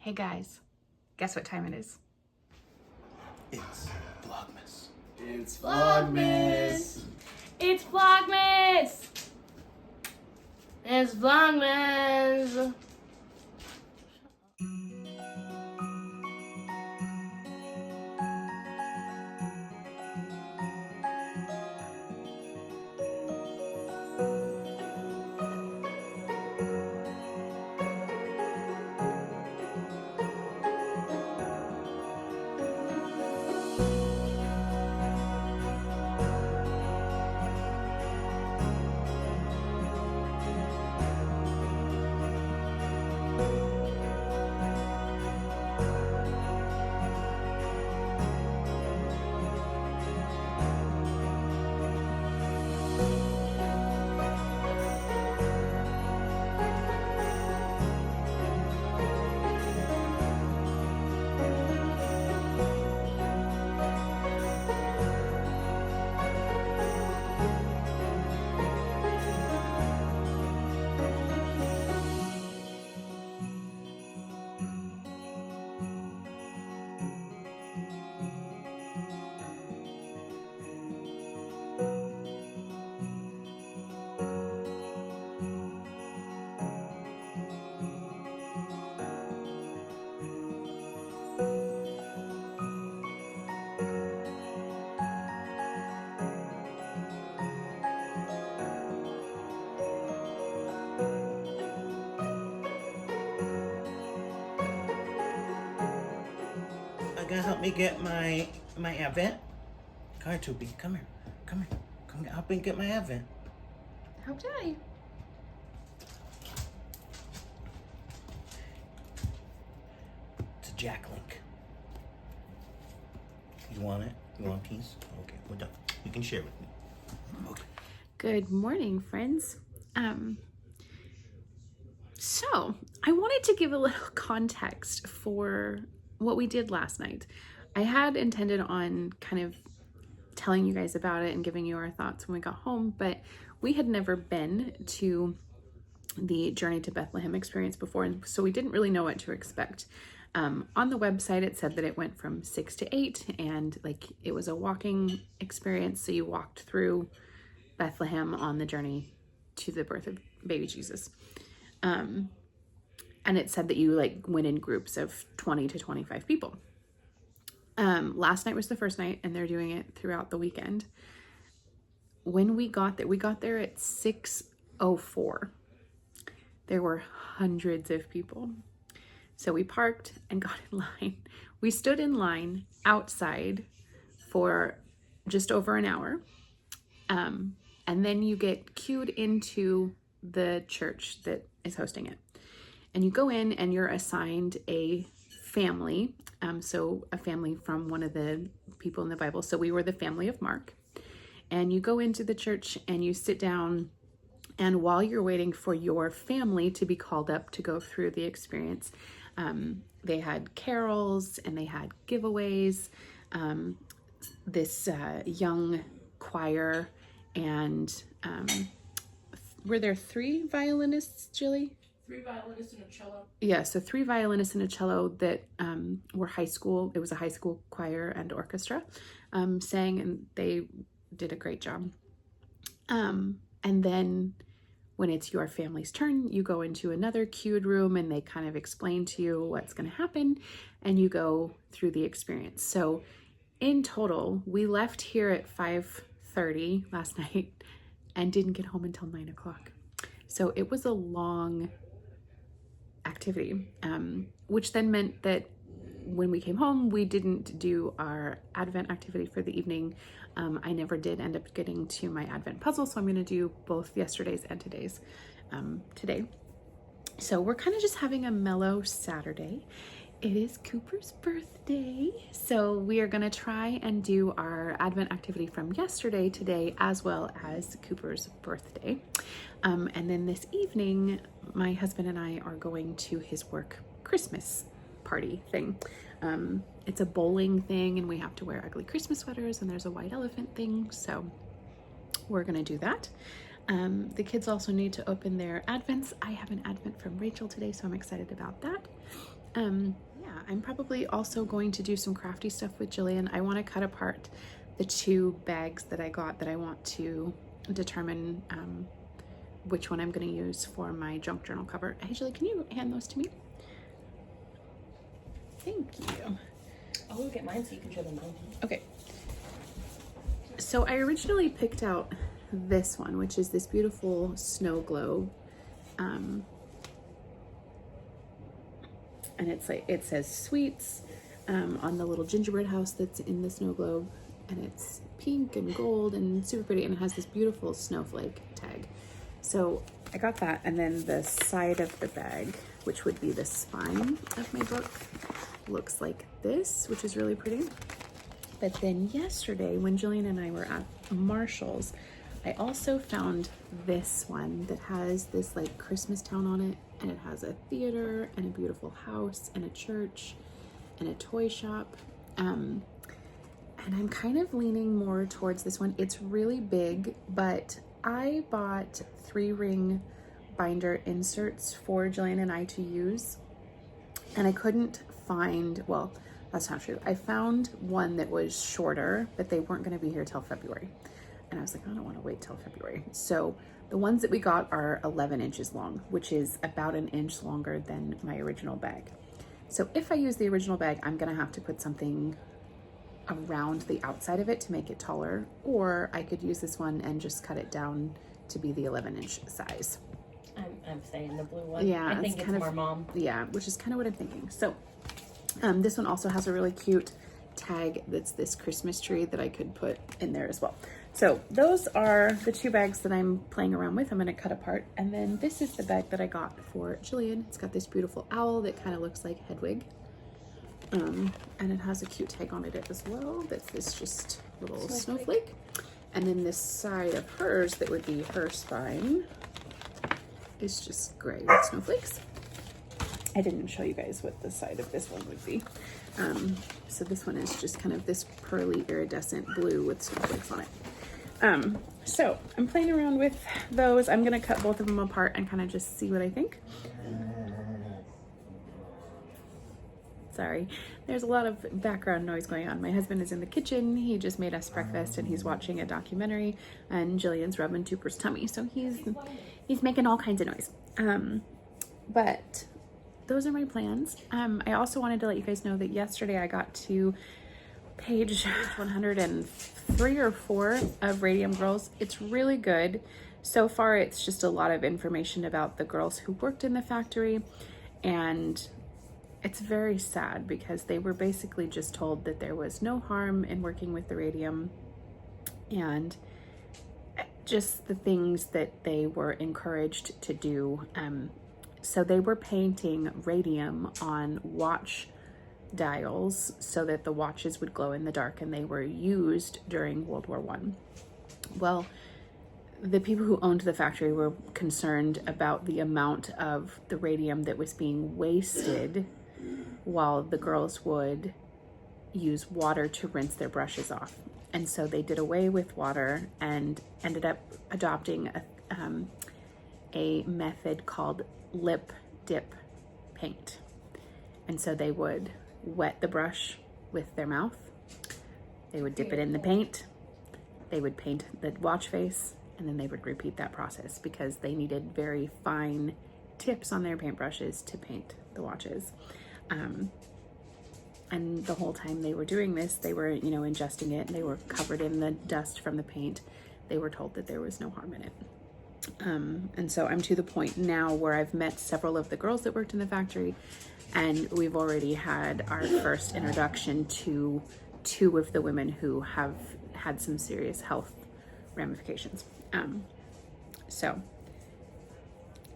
Hey guys, guess what time it is? It's Vlogmas. It's Vlogmas! It's Vlogmas! It's Vlogmas! Gonna help me get my Advent? Come here, Toopy. Come here. Come here. Come help me get my Advent. How dare you? It's a Jack Link. You want it? You want a piece? Okay, we're done. You can share with me. Okay. Good morning, friends. So I wanted to give a little context for what we did last night. I had intended on kind of telling you guys about it and giving you our thoughts when we got home, but we had never been to the Journey to Bethlehem experience before, and so we didn't really know what to expect. On the website, it said that it went from 6 to 8, and like it was a walking experience, so you walked through Bethlehem on the journey to the birth of baby Jesus. And it said that you like went in groups of 20 to 25 people. Last night was the first night, and they're doing it throughout the weekend. When we got there at 6:04. There were hundreds of people. So we parked and got in line. We stood in line outside for just over an hour. And then you get queued into the church that is hosting it. And you go in and you're assigned a family. So a family from one of the people in the Bible. So we were the family of Mark. And you go into the church and you sit down. And while you're waiting for your family to be called up to go through the experience, they had carols and they had giveaways. This young choir, and were there 3 violinists, Jilly? 3 violinists and a cello. Yeah, so 3 violinists and a cello that were high school. It was a high school choir and orchestra sang, and they did a great job. And then when it's your family's turn, you go into another queued room and they kind of explain to you what's going to happen, and you go through the experience. So in total, we left here at 5:30 last night and didn't get home until 9 o'clock. So it was a long activity, which then meant that when we came home, we didn't do our Advent activity for the evening. I never did end up getting to my Advent puzzle, so I'm going to do both yesterday's and today's today. So we're kind of just having a mellow Saturday. It is Cooper's birthday, so we are going to try and do our Advent activity from yesterday today, as well as Cooper's birthday. And then this evening, my husband and I are going to his work Christmas party thing. It's a bowling thing, and we have to wear ugly Christmas sweaters, and there's a white elephant thing, so we're gonna do that. The kids also need to open their Advents. I have an Advent from Rachel today, so I'm excited about that. Yeah, I'm probably also going to do some crafty stuff with Jillian. I want to cut apart the 2 bags that I got that I want to determine which one I'm going to use for my junk journal cover. Hey, Jillian, can you hand those to me? Thank you. I'll go get mine so you can show them mine. Okay. So I originally picked out this one, which is this beautiful snow globe. And it's like, it says sweets on the little gingerbread house that's in the snow globe. And it's pink and gold and super pretty. And it has this beautiful snowflake tag. So I got that. And then the side of the bag, which would be the spine of my book, looks like this, which is really pretty. But then yesterday when Jillian and I were at Marshall's, I also found this one that has this like Christmas town on it, and it has a theater and a beautiful house and a church and a toy shop. And I'm kind of leaning more towards this one. It's really big, but I bought 3-ring binder inserts for Jillian and I to use, and I couldn't find, well, that's not true. I found one that was shorter, but they weren't going to be here till February. And I was like, I don't want to wait till February. So the ones that we got are 11 inches long, which is about an inch longer than my original bag. So if I use the original bag, I'm going to have to put something around the outside of it to make it taller, or I could use this one and just cut it down to be the 11-inch size. I'm saying the blue one. Yeah, I think it's kind of more mom. Yeah, which is kind of what I'm thinking. So this one also has a really cute tag that's this Christmas tree that I could put in there as well. So those are the 2 bags that I'm playing around with. I'm going to cut apart. And then this is the bag that I got for Jillian. It's got this beautiful owl that kind of looks like Hedwig. And it has a cute tag on it as well. That's this just little snowflake. And then this side of hers that would be her spine is just gray with snowflakes. I didn't show you guys what the side of this one would be. So this one is just kind of this pearly iridescent blue with snowflakes on it. So I'm playing around with those. I'm gonna cut both of them apart and kind of just see what I think. Sorry, there's a lot of background noise going on. My husband is in the kitchen. He just made us breakfast and he's watching a documentary, and Jillian's rubbing Tooper's tummy. So he's making all kinds of noise. But those are my plans. I also wanted to let you guys know that yesterday I got to page 103 or 4 of Radium Girls. It's really good. So far, it's just a lot of information about the girls who worked in the factory, and it's very sad because they were basically just told that there was no harm in working with the radium, and just the things that they were encouraged to do. So they were painting radium on watch dials so that the watches would glow in the dark, and they were used during World War I. Well, the people who owned the factory were concerned about the amount of the radium that was being wasted while the girls would use water to rinse their brushes off. And so they did away with water and ended up adopting a method called lip dip paint. And so they would wet the brush with their mouth, they would dip it in the paint, they would paint the watch face, and then they would repeat that process because they needed very fine tips on their paintbrushes to paint the watches. And the whole time they were doing this, they were, ingesting it, and they were covered in the dust from the paint. They were told that there was no harm in it. And so I'm to the point now where I've met several of the girls that worked in the factory, and we've already had our first introduction to 2 of the women who have had some serious health ramifications. So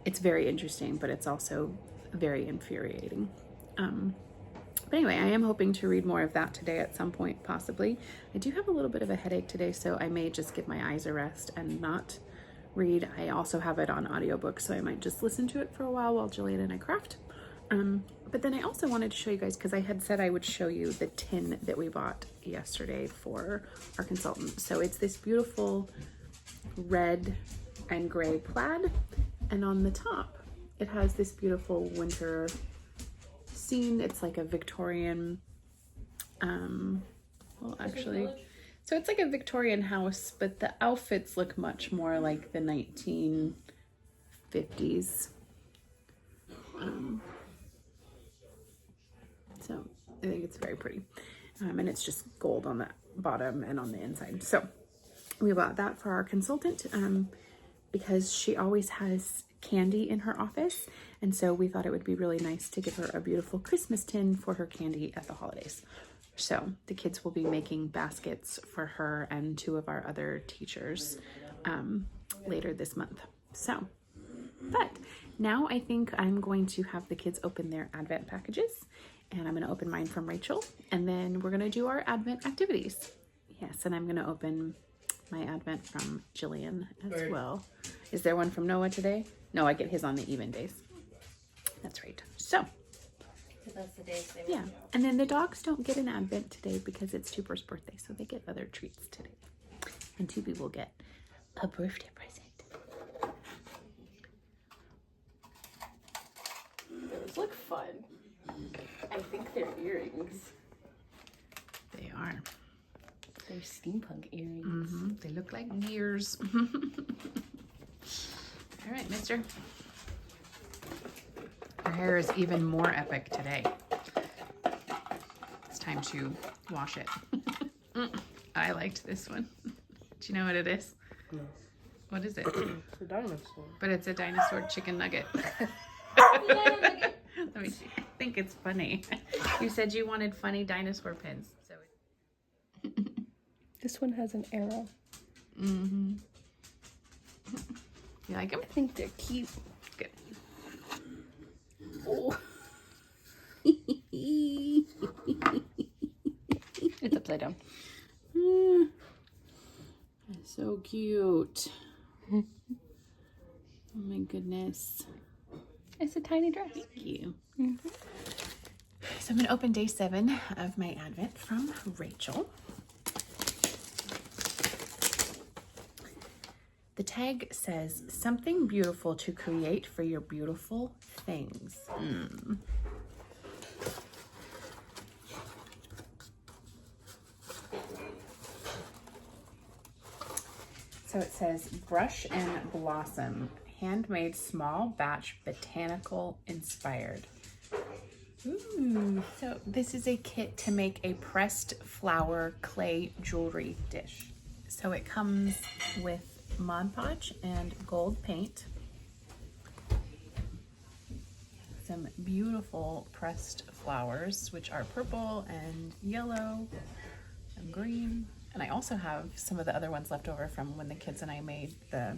it's very interesting, but it's also very infuriating. But anyway, I am hoping to read more of that today at some point, possibly. I do have a little bit of a headache today, so I may just give my eyes a rest and not read. I also have it on audiobook, so I might just listen to it for a while Jillian and I craft. But then I also wanted to show you guys, because I had said I would show you the tin that we bought yesterday for our consultant. So it's this beautiful red and gray plaid, and on the top it has this beautiful winter seen. It's like a Victorian, well, actually, so it's like a Victorian house, but the outfits look much more like the 1950s. So I think it's very pretty. And it's just gold on the bottom and on the inside. So we bought that for our consultant because she always has candy in her office. And so we thought it would be really nice to give her a beautiful Christmas tin for her candy at the holidays. So the kids will be making baskets for her and 2 of our other teachers later this month. So, but now I think I'm going to have the kids open their Advent packages, and I'm going to open mine from Rachel, and then we're going to do our Advent activities. Yes, and I'm going to open my Advent from Jillian as well. Is there one from Noah today? No, I get his on the even days. That's right. So, That's the days they yeah, and then the dogs don't get an Advent today because it's Tuber's birthday, so they get other treats today. And Tubi will get a birthday present. Those look fun. I think they're earrings. They are. They're steampunk earrings. Mm-hmm. They look like gears. All right, mister. Your hair is even more epic today. It's time to wash it. I liked this one. Do you know what it is? No. What is it? It's a dinosaur. But it's a dinosaur chicken nugget. Let me see. I think it's funny. You said you wanted funny dinosaur pins. So This one has an arrow. mm-hmm. You like them? I think they're cute. Good. Oh. It's upside down. So cute. Oh my goodness. It's a tiny dress. Thank you. So I'm going to open day 7 of my Advent from Rachel. The tag says, something beautiful to create for your beautiful things. So it says, brush and blossom, handmade small batch botanical inspired. Ooh, so this is a kit to make a pressed flower clay jewelry dish. So it comes with Mod Podge and gold paint. Some beautiful pressed flowers, which are purple and yellow and green. And I also have some of the other ones left over from when the kids and I made the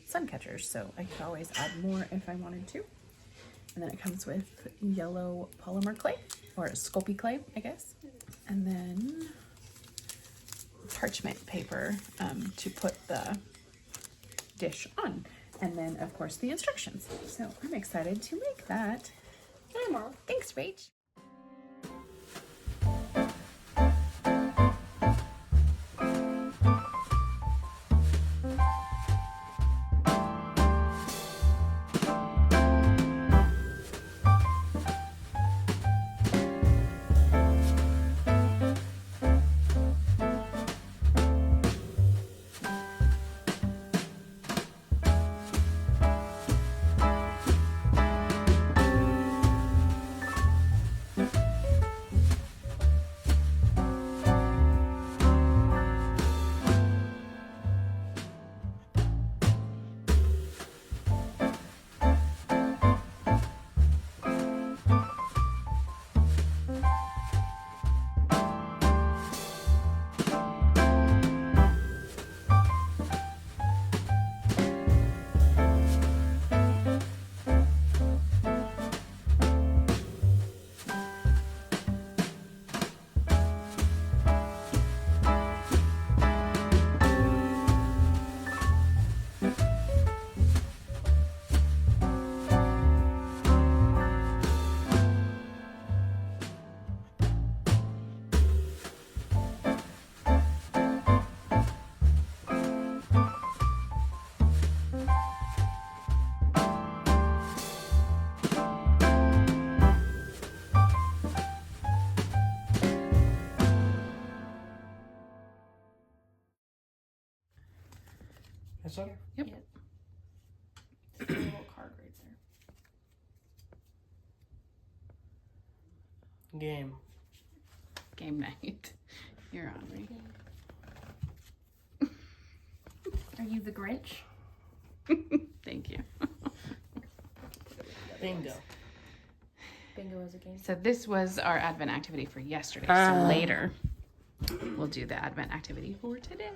sun catchers, so I could always add more if I wanted to. And then it comes with yellow polymer clay, or Sculpey clay, I guess. And then parchment paper to put the dish on. And then, of course, the instructions. So I'm excited to make that. Hi, Mom. Thanks, Rach. That's all. Yep. There's a little card right there. Game. Game night. You're on, right? Are you the Grinch? Thank you. Bingo. Bingo is a game. So this was our Advent activity for yesterday. So later, we'll do the Advent activity for today.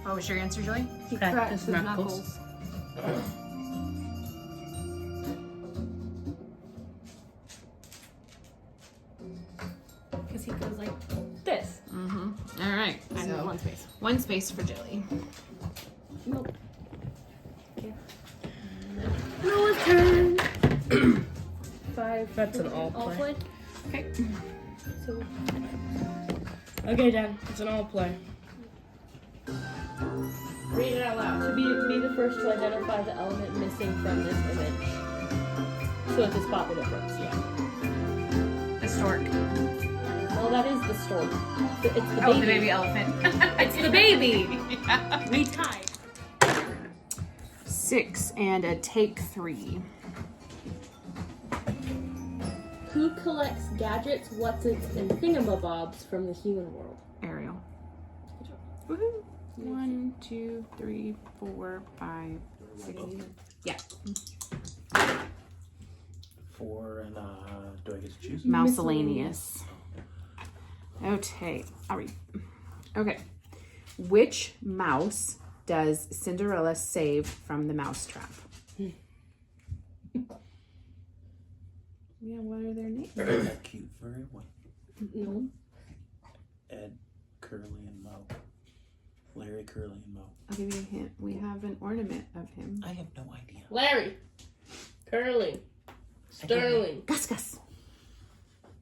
What was your answer, Julie? He Cracked cracked his his knuckles. knuckles. Because he goes like this. Mm-hmm. All right. And So one space. one space for Julie. Nope. Okay. Noah's turn. 5. That's an all All play. play. Okay. So Okay, Dad. It's an all play. read it out loud. To be the first to identify the element missing from this image. So it's a spot the difference. Yeah. The stork. Well, that is the stork. It's the baby. Oh, the baby elephant. It's the baby. Yeah. We tied. 6 and a take 3. Who collects gadgets, what's-its, and thingamabobs from the human world? Ariel. Woohoo. 1, 2, 3, 4, 5, 6. Yeah. 4 and do I get to choose? Miscellaneous. Okay. I'll read. Okay. Which mouse does Cinderella save from the mousetrap? Yeah, what are their names? That cute furry one. No. Ed, Curly, and Mo. Larry, Curly, and Mo. I'll give you a hint. We have an ornament of him. I have no idea. Larry. Curly. Sterling. Gus Gus.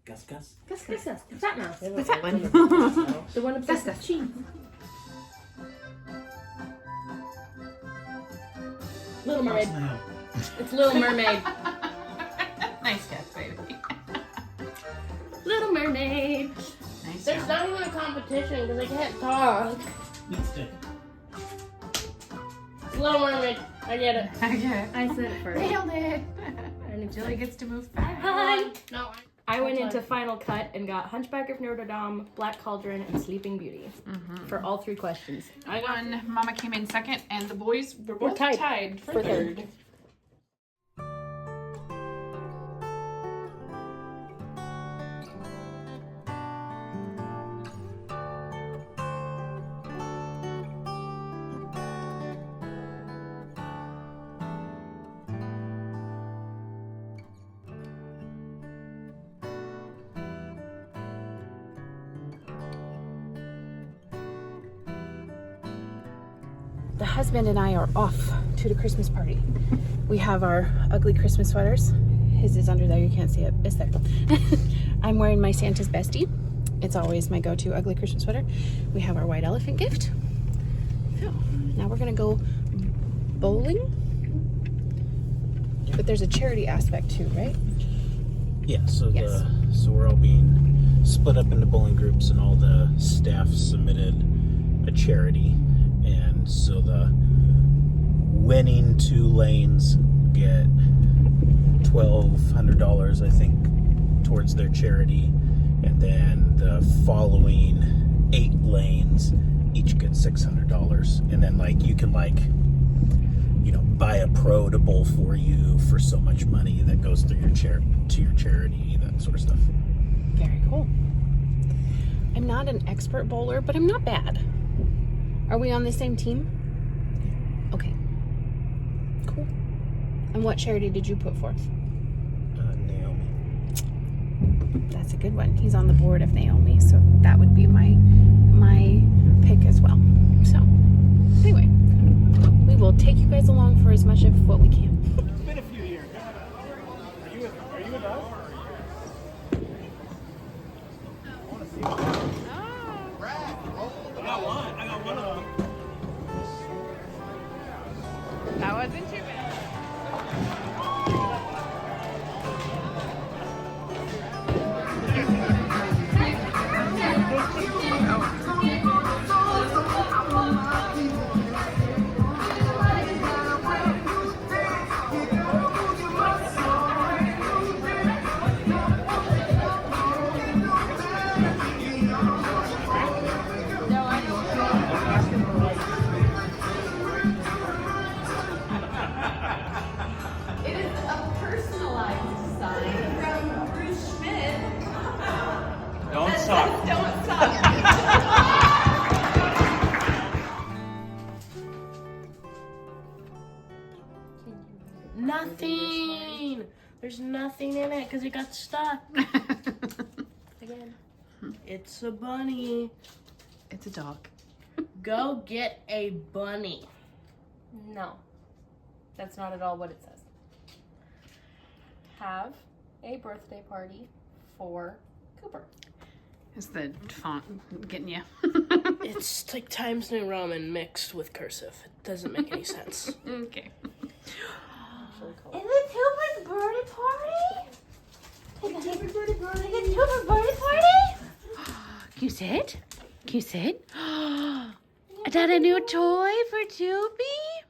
Gus Gus? Gus What's Gus. that? The fat mouse. The fat one. The one obsessed with cheese. Little Mermaid. Now. It's Little Mermaid. Nice guess, baby. Little Mermaid. Nice There's job. not even a competition because I can't talk. Needs to. It's Little Mermaid. I get it. I get it. I said it first. Nailed it. And it's Julie gets to move back. Hi. No. I went into Final Cut and got Hunchback of Notre Dame, Black Cauldron, and Sleeping Beauty for all 3 questions. I won. Mama came in second, and the boys were both tied tied for third. The husband and I are off to the Christmas party. We have our ugly Christmas sweaters. His is under there, you can't see it. It's there. I'm wearing my Santa's Bestie. It's always my go-to ugly Christmas sweater. We have our white elephant gift. So now we're gonna go bowling. But there's a charity aspect too, right? Yeah, so Yes. so we're all being split up into bowling groups, and all the staff submitted a charity, and so the winning 2 lanes get $1,200, I think, towards their charity, and then the following 8 lanes each get $600, and then like you can like, you know, buy a pro to bowl for you for so much money that goes through your charity, that sort of stuff. Very cool. I'm not an expert bowler, but I'm not bad. Are we on the same team? Okay. Cool. And what charity did you put forth? Naomi. That's a good one. He's on the board of Naomi, so that would be my pick as well. So, anyway, we will take you guys along for as much of what we can. It's been a few years. Are you with us? I want to see. It is a personalized sign from Bruce Schmidt. Don't suck. Don't suck. Nothing. There's nothing in it because it got stuck. Again. It's a bunny. It's a dog. Go get a bunny. No. That's not at all what it says. Have a birthday party for Cooper. Is the font getting you? It's like Times New Roman mixed with cursive. It doesn't make any sense. Okay. Is it Cooper's birthday party? Is it Cooper's birthday party? Is it Cooper's birthday party? Can you sit? Can you sit? I got a new toy for Toopy?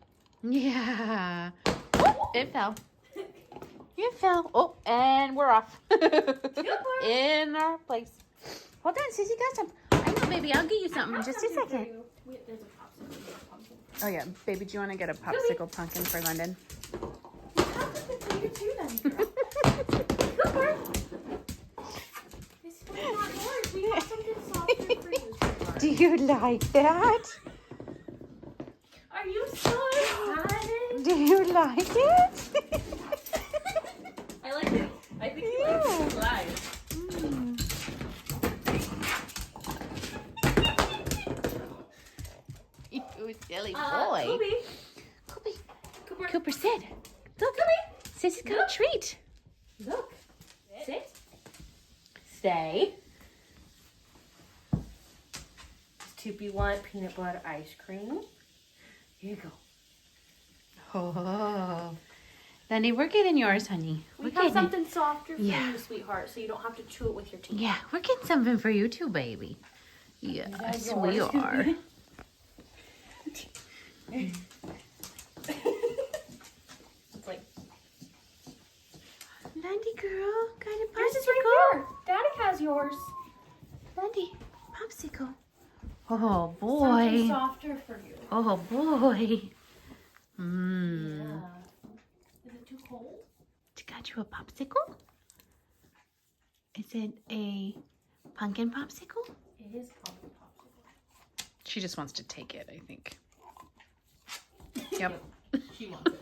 Yeah. Oh, it fell. It fell. Oh, and we're off. In our place. Hold on, Sissy got some. I know, baby. I'll get you something in just a second. There's a popsicle pumpkin. Oh, yeah. Baby, do you want to get a popsicle pumpkin for London? Cooper! This one's not yours. We have something softer for you, sweetheart. Do you like that? Are you so excited? Do you like it? I like it. I think he likes it live. You silly boy. Kobe. Cooper. Cooper, sit. Look. Sissy's got a treat. Look. Sit. Stay. Does Toopy want peanut butter ice cream? Here you go. Oh. Lenny, we're getting yours, honey. We We're have getting it. something softer for Yeah. you, sweetheart, so you don't have to chew it with your teeth. Yeah, we're getting something for you too, baby. Yes, we are. It's like, Lundy girl, got a Yours is popsicle. right here. Daddy has yours. Lundy, popsicle. Oh Something boy. softer for you. Oh boy. Mmm. Yeah. Is it too cold? Got you a popsicle? Is it a pumpkin popsicle? It is pumpkin popsicle. She just wants to take it, I think. Yep. she wants it.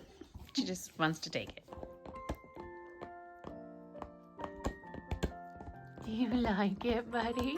She just wants to take it. Do you like it, buddy?